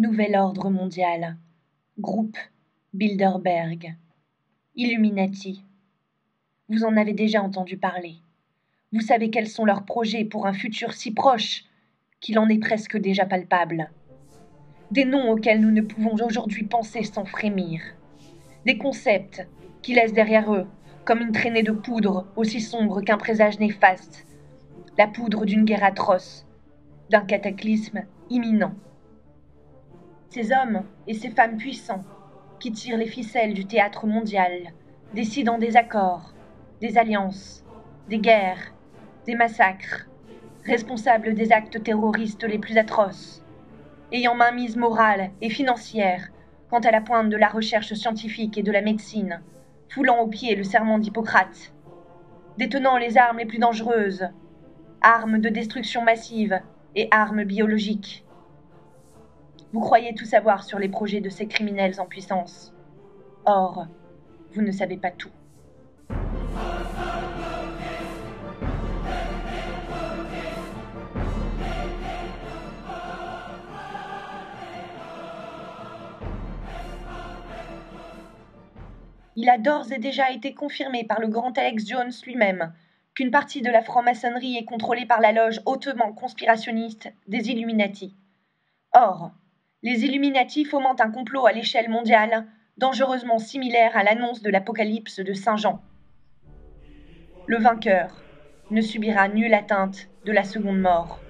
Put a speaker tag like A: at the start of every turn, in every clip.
A: Nouvel ordre mondial. Groupe Bilderberg. Illuminati. Vous en avez déjà entendu parler. Vous savez quels sont leurs projets pour un futur si proche qu'il en est presque déjà palpable. Des noms auxquels nous ne pouvons aujourd'hui penser sans frémir. Des concepts qui laissent derrière eux, comme une traînée de poudre aussi sombre qu'un présage néfaste, la poudre d'une guerre atroce, d'un cataclysme imminent. Ces hommes et ces femmes puissants qui tirent les ficelles du théâtre mondial, décidant des accords, des alliances, des guerres, des massacres, responsables des actes terroristes les plus atroces, ayant mainmise morale et financière quant à la pointe de la recherche scientifique et de la médecine, foulant aux pieds le serment d'Hippocrate, détenant les armes les plus dangereuses, armes de destruction massive et armes biologiques. Vous croyez tout savoir sur les projets de ces criminels en puissance. Or, vous ne savez pas tout. Il a d'ores et déjà été confirmé par le grand Alex Jones lui-même qu'une partie de la franc-maçonnerie est contrôlée par la loge hautement conspirationniste des Illuminati. Or, les Illuminati fomentent un complot à l'échelle mondiale, dangereusement similaire à l'annonce de l'Apocalypse de Saint Jean. Le vainqueur ne subira nulle atteinte de la seconde mort.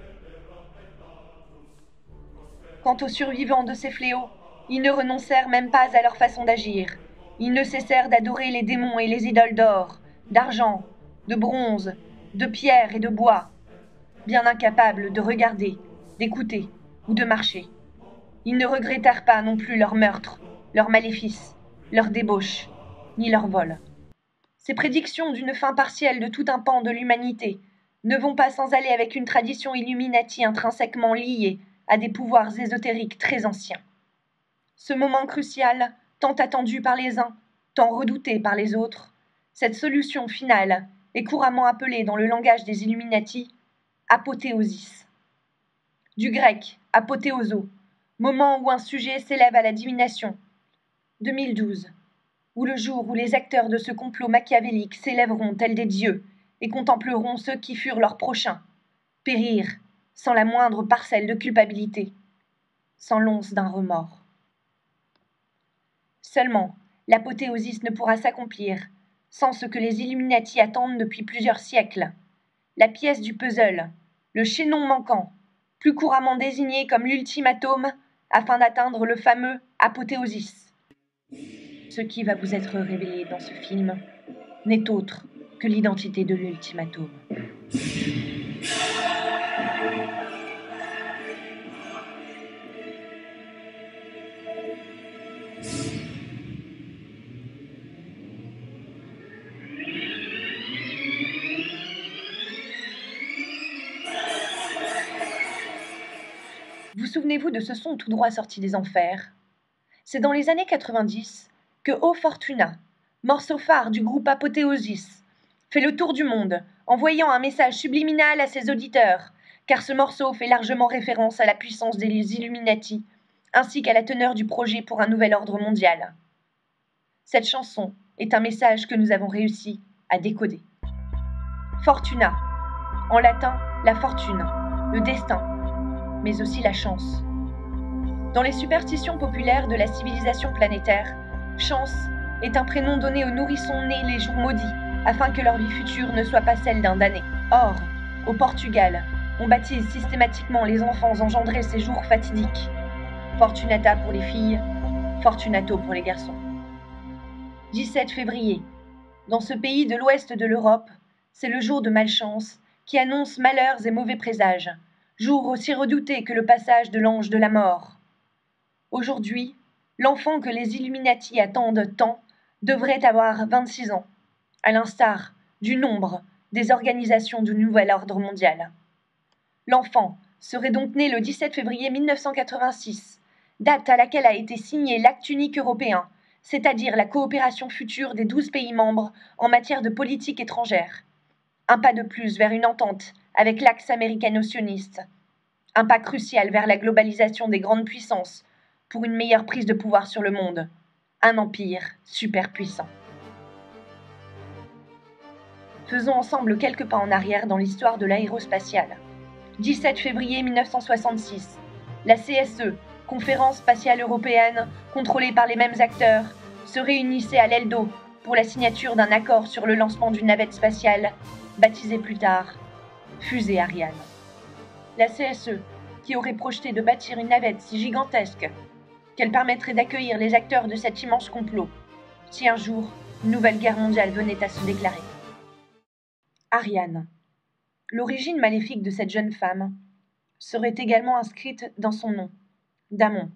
A: Quant aux survivants de ces fléaux, ils ne renoncèrent même pas à leur façon d'agir. Ils ne cessèrent d'adorer les démons et les idoles d'or, d'argent, de bronze, de pierre et de bois, bien incapables de regarder, d'écouter ou de marcher. Ils ne regrettèrent pas non plus leurs meurtres, leurs maléfices, leurs débauches, ni leurs vols. Ces prédictions d'une fin partielle de tout un pan de l'humanité ne vont pas sans aller avec une tradition Illuminati intrinsèquement liée à des pouvoirs ésotériques très anciens. Ce moment crucial, tant attendu par les uns, tant redouté par les autres, cette solution finale est couramment appelée dans le langage des Illuminati apothéosis. Du grec apothéoso, moment où un sujet s'élève à la divination. 2012, ou le jour où les acteurs de ce complot machiavélique s'élèveront tels des dieux et contempleront ceux qui furent leurs prochains, périr sans la moindre parcelle de culpabilité, sans l'once d'un remords. Seulement, l'apothéosis ne pourra s'accomplir sans ce que les Illuminati attendent depuis plusieurs siècles, la pièce du puzzle, le chaînon manquant, plus couramment désigné comme l'ultimatum, afin d'atteindre le fameux apothéosis. Ce qui va vous être révélé dans ce film n'est autre que l'identité de l'ultimatum. Vous souvenez-vous de ce son tout droit sorti des enfers? C'est dans les années 90 que O Fortuna, morceau phare du groupe Apothéosis, fait le tour du monde, envoyant un message subliminal à ses auditeurs, car ce morceau fait largement référence à la puissance des Illuminati, ainsi qu'à la teneur du projet pour un nouvel ordre mondial. Cette chanson est un message que nous avons réussi à décoder. Fortuna, en latin, la fortune, le destin, mais aussi la chance. Dans les superstitions populaires de la civilisation planétaire, chance est un prénom donné aux nourrissons nés les jours maudits, afin que leur vie future ne soit pas celle d'un damné. Or, au Portugal, on baptise systématiquement les enfants engendrés ces jours fatidiques. Fortunata pour les filles, Fortunato pour les garçons. 17 février. Dans ce pays de l'ouest de l'Europe, c'est le jour de malchance qui annonce malheurs et mauvais présages, jour aussi redouté que le passage de l'ange de la mort. Aujourd'hui, l'enfant que les Illuminati attendent tant devrait avoir 26 ans, à l'instar du nombre des organisations du nouvel ordre mondial. L'enfant serait donc né le 17 février 1986, date à laquelle a été signé l'Acte unique européen, c'est-à-dire la coopération future des 12 pays membres en matière de politique étrangère. Un pas de plus vers une entente avec l'axe américano-sioniste. Un pas crucial vers la globalisation des grandes puissances, pour une meilleure prise de pouvoir sur le monde. Un empire super puissant. Faisons ensemble quelques pas en arrière dans l'histoire de l'aérospatiale. 17 février 1966, la CSE, Conférence spatiale européenne, contrôlée par les mêmes acteurs, se réunissait à l'Eldo pour la signature d'un accord sur le lancement d'une navette spatiale, baptisée plus tard Fusée Ariane. La CSE, qui aurait projeté de bâtir une navette si gigantesque qu'elle permettrait d'accueillir les acteurs de cet immense complot, si un jour une nouvelle guerre mondiale venait à se déclarer. Ariane. L'origine maléfique de cette jeune femme serait également inscrite dans son nom, Damon.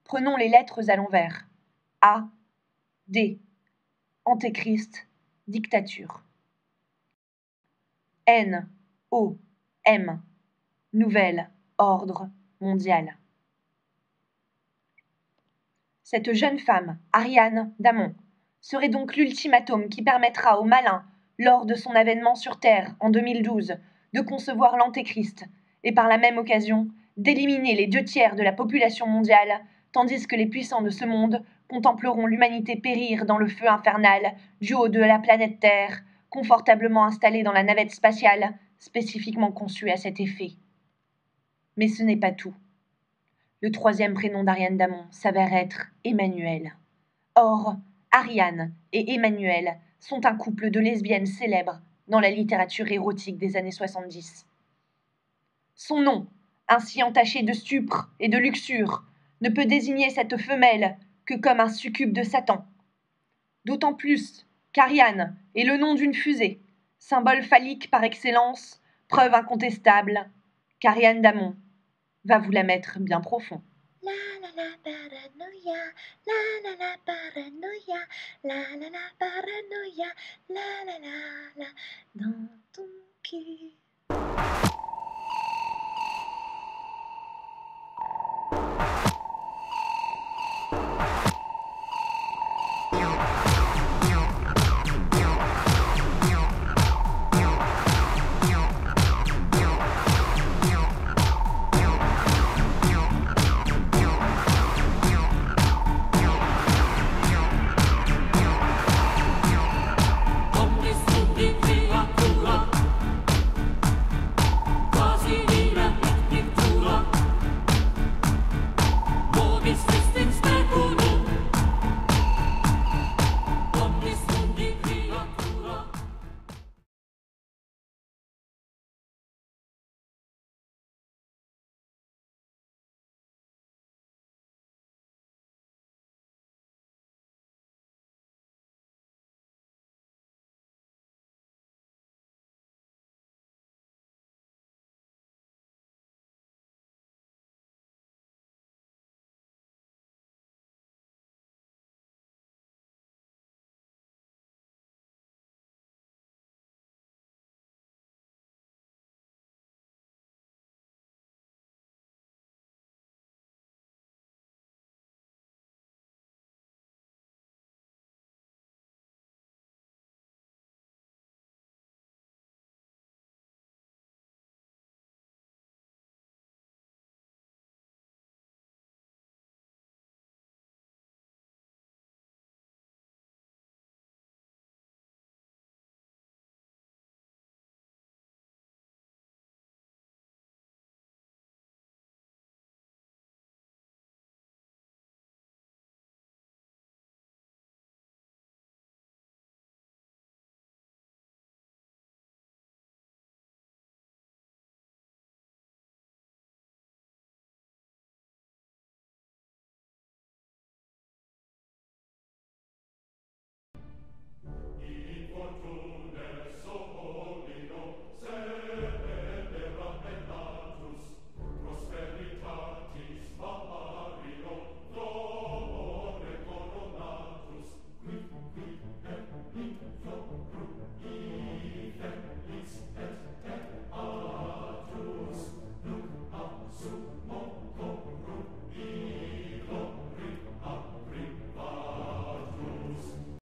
A: Prenons les lettres à l'envers. A, D, Antéchrist, dictature. N, O, M, nouvel ordre mondial. Cette jeune femme, Ariane Damon, serait donc l'ultimatum qui permettra au malin, lors de son avènement sur Terre en 2012, de concevoir l'Antéchrist et par la même occasion d'éliminer les 2/3 de la population mondiale, tandis que les puissants de ce monde contempleront l'humanité périr dans le feu infernal du haut de la planète Terre, confortablement installée dans la navette spatiale spécifiquement conçue à cet effet. Mais ce n'est pas tout. Le troisième prénom d'Ariane Damon s'avère être Emmanuel. Or, Ariane et Emmanuel sont un couple de lesbiennes célèbres dans la littérature érotique des années 70. Son nom, ainsi entaché de stupre et de luxure, ne peut désigner cette femelle que comme un succube de Satan. D'autant plus qu'Ariane est le nom d'une fusée, symbole phallique par excellence, preuve incontestable qu'Ariane Damon va vous la mettre bien profond.
B: La la la paranoia, la la la paranoia, la la la paranoia, la la la la, dans ton cul.